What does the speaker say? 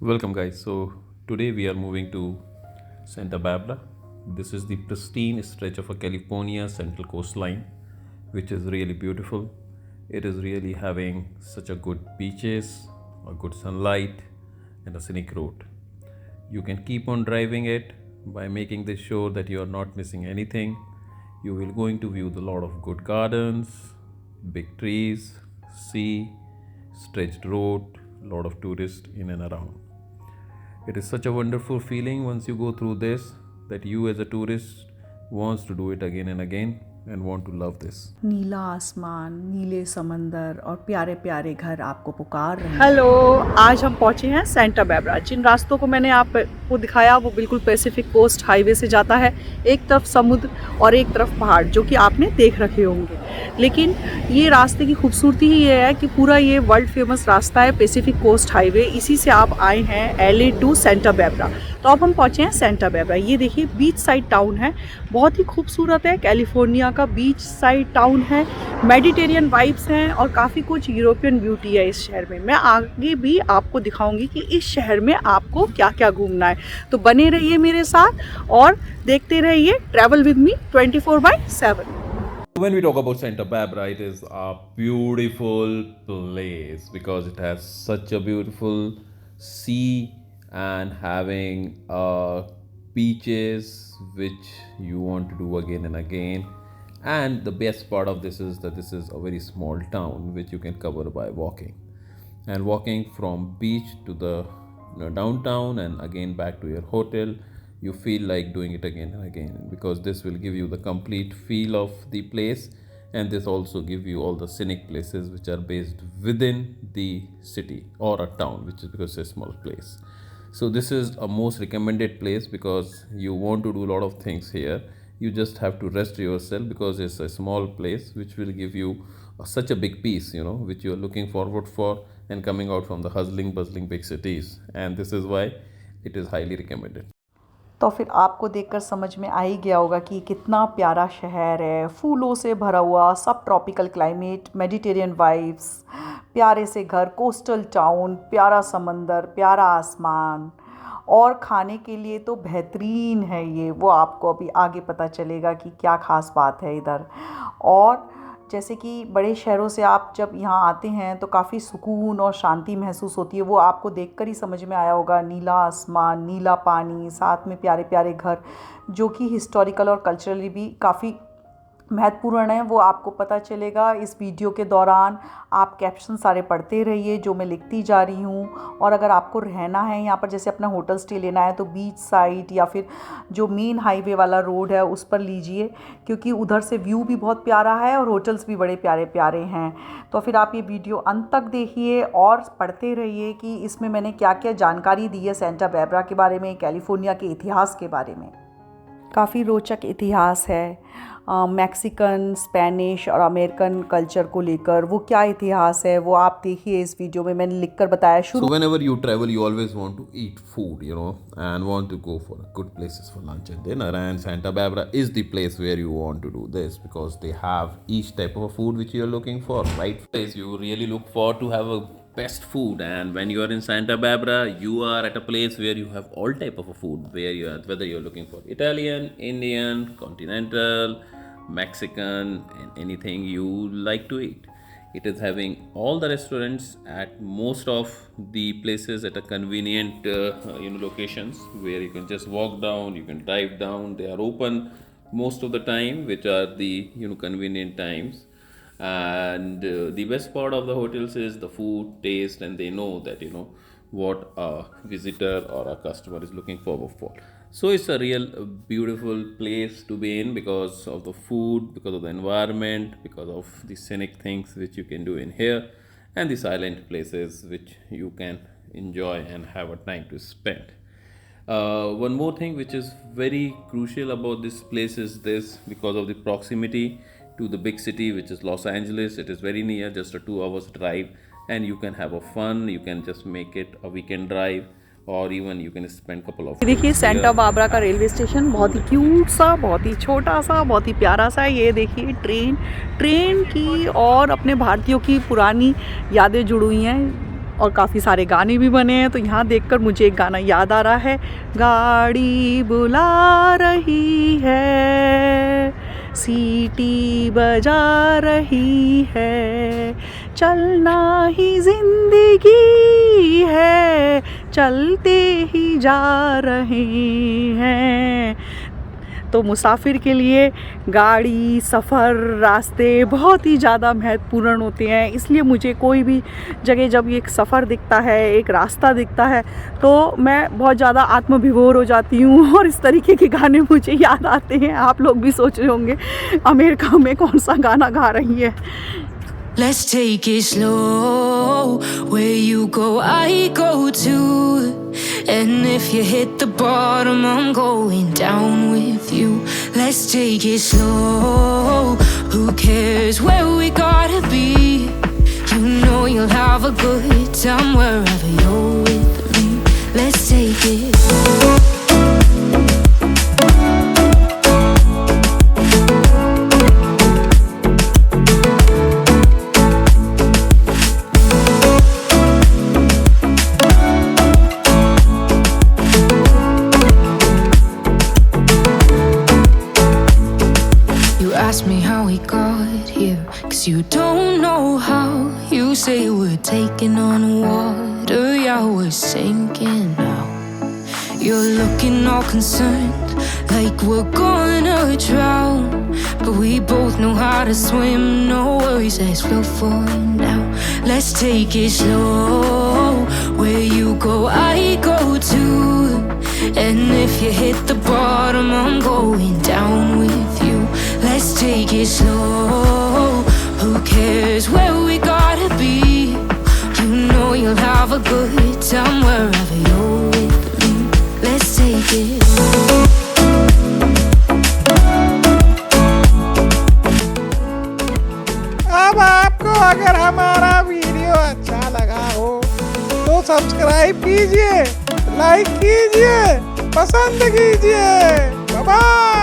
Welcome, guys. So, today we are moving to Santa Barbara. This is the pristine stretch of a California central coastline, which is really beautiful. It is really having such a good beaches, a good sunlight, and a scenic road. You can keep on driving it by making this sure that you are not missing anything. You will going to view the lot of good gardens, big trees, sea, stretched road, lot of tourists in and around. It is such a wonderful feeling once you go through this that you as a tourist wants to do it again and again and want to love this. नीला आसमान, नीले समंदर और प्यारे प्यारे घर आपको पुकार रहे हैं। हेलो, आज हम पहुंचे हैं सेंटा बार्बरा। जिन रास्तों को मैंने आपको दिखाया वो बिल्कुल पैसिफिक कोस्ट हाईवे से जाता है। एक तरफ समुद्र और एक तरफ पहाड़, जो कि आपने देख रखे होंगे। लेकिन ये रास्ते की खूबसूरती ही ये है कि पूरा ये वर्ल्ड फेमस रास्ता है पैसिफिक कोस्ट हाईवे। इसी से आप आए हैं LA टू सेंटा बार्बरा। तो अब हम पहुंचे हैं सेंटा बार्बरा। ये देखिए बीच साइड टाउन है, बहुत ही खूबसूरत है। कैलिफोर्निया का बीच साइड टाउन है, मेडिटेरियन वाइब्स हैं और काफ़ी कुछ यूरोपियन ब्यूटी है इस शहर में। मैं आगे भी आपको दिखाऊंगी कि इस शहर में आपको क्या क्या घूमना है। तो बने रहिए मेरे साथ और देखते रहिए, travel with me 24/7। When we talk about Santa Barbara, it is a beautiful place because it has such a beautiful sea and having beaches which you want to do again and again. And the best part of this is that this is a very small town which you can cover by walking. And walking from beach to the downtown and again back to your hotel, you feel like doing it again and again because this will give you the complete feel of the place, and this also give you all the scenic places which are based within the city or a town, which is because it's a small place. So this is a most recommended place because you want to do a lot of things here. You just have to rest yourself because it's a small place which will give you such a big peace, which you are looking forward for and coming out from the hustling bustling big cities, and this is why it is highly recommended. तो फिर आपको देखकर समझ में आ ही गया होगा कि कितना प्यारा शहर है, फूलों से भरा हुआ, सब ट्रॉपिकल क्लाइमेट, मेडिटेरियन वाइब्स, प्यारे से घर, कोस्टल टाउन, प्यारा समंदर, प्यारा आसमान और खाने के लिए तो बेहतरीन है ये। वो आपको अभी आगे पता चलेगा कि क्या ख़ास बात है इधर। और जैसे कि बड़े शहरों से आप जब यहाँ आते हैं तो काफ़ी सुकून और शांति महसूस होती है, वो आपको देखकर ही समझ में आया होगा। नीला आसमान, नीला पानी, साथ में प्यारे प्यारे घर जो कि हिस्टोरिकल और कल्चरली भी काफ़ी महत्वपूर्ण है, वो आपको पता चलेगा इस वीडियो के दौरान। आप कैप्शन सारे पढ़ते रहिए जो मैं लिखती जा रही हूँ। और अगर आपको रहना है यहाँ पर, जैसे अपना होटल स्टे लेना है, तो बीच साइड या फिर जो मेन हाईवे वाला रोड है उस पर लीजिए, क्योंकि उधर से व्यू भी बहुत प्यारा है और होटल्स भी बड़े प्यारे प्यारे हैं। तो फिर आप ये वीडियो अंत तक देखिए और पढ़ते रहिए कि इसमें मैंने क्या क्या जानकारी दी है सेंटा बार्बरा के बारे में, कैलिफोर्निया के इतिहास के बारे में। काफ़ी रोचक इतिहास है मैक्सिकन, स्पेनिश और अमेरिकन कल्चर को लेकर। वो क्या इतिहास है वो आप देखिए इस वीडियो में, मैंने लिखकर बताया शुरू। So whenever you travel, you always want to eat food, and want to go for good places for lunch and dinner. And Santa Barbara is the place where you want to do this because they have each type of food which you are looking for. Right place, you really look forward to have a best food, and when you are in Santa Barbara, you are at a place where you have all type of food, whether you're looking for Italian, Indian, continental, Mexican, and anything you like to eat. It is having all the restaurants at most of the places at a convenient locations where you can just walk down, you can drive down. They are open most of the time, which are the convenient times. And the best part of the hotels is the food taste, and they know that what a visitor or a customer is looking forward for. So it's a real beautiful place to be in because of the food, because of the environment, because of the scenic things which you can do in here, and the silent places which you can enjoy and have a time to spend. One more thing which is very crucial about this place is this: because of the proximity to the big city which is Los Angeles, it is very near, just a 2 hours drive, and you can have a fun, you can just make it a weekend drive, or even you can spend couple of देखिए Santa Barbara का railway station बहुत ही cute सा, बहुत ही छोटा सा, बहुत ही प्यारा सा। ये देखिए ट्रेन की और अपने भारतीयों की पुरानी यादें जुड़ी हुई हैं। और काफ़ी सारे गाने भी बने हैं। तो यहाँ देखकर मुझे एक गाना याद आ रहा है, गाड़ी बुला रही है, सीटी बजा रही है, चलना ही जिंदगी है, चलते ही जा रहे हैं। तो मुसाफिर के लिए गाड़ी, सफ़र, रास्ते बहुत ही ज़्यादा महत्वपूर्ण होते हैं। इसलिए मुझे कोई भी जगह जब एक सफ़र दिखता है, एक रास्ता दिखता है, तो मैं बहुत ज़्यादा आत्मविभोर हो जाती हूँ और इस तरीके के गाने मुझे याद आते हैं। आप लोग भी सोच रहे होंगे अमेरिका में कौन सा गाना गा रही है। Let's take it slow. Where you go, I go too. And if you hit the bottom, I'm going down with you. Let's take it slow. Who cares where we gotta be? You know you'll have a good time wherever you're with me. Let's take it slow. Ask me how we got here, 'cause you don't know how. You say we're taking on water, yeah, we're sinking now. You're looking all concerned, like we're gonna drown. But we both know how to swim, no worries, let's float for now. Let's take it slow. Where you go, I go too. And if you hit the bottom, I'm going down with you. Let's take it slow. Who cares where we gotta be? You know you'll have a good time wherever you're with me. Let's take it slow. अब आपको अगर हमारा video अच्छा लगा हो तो subscribe कीजिए, like कीजिए, पसंद कीजिए। Bye bye.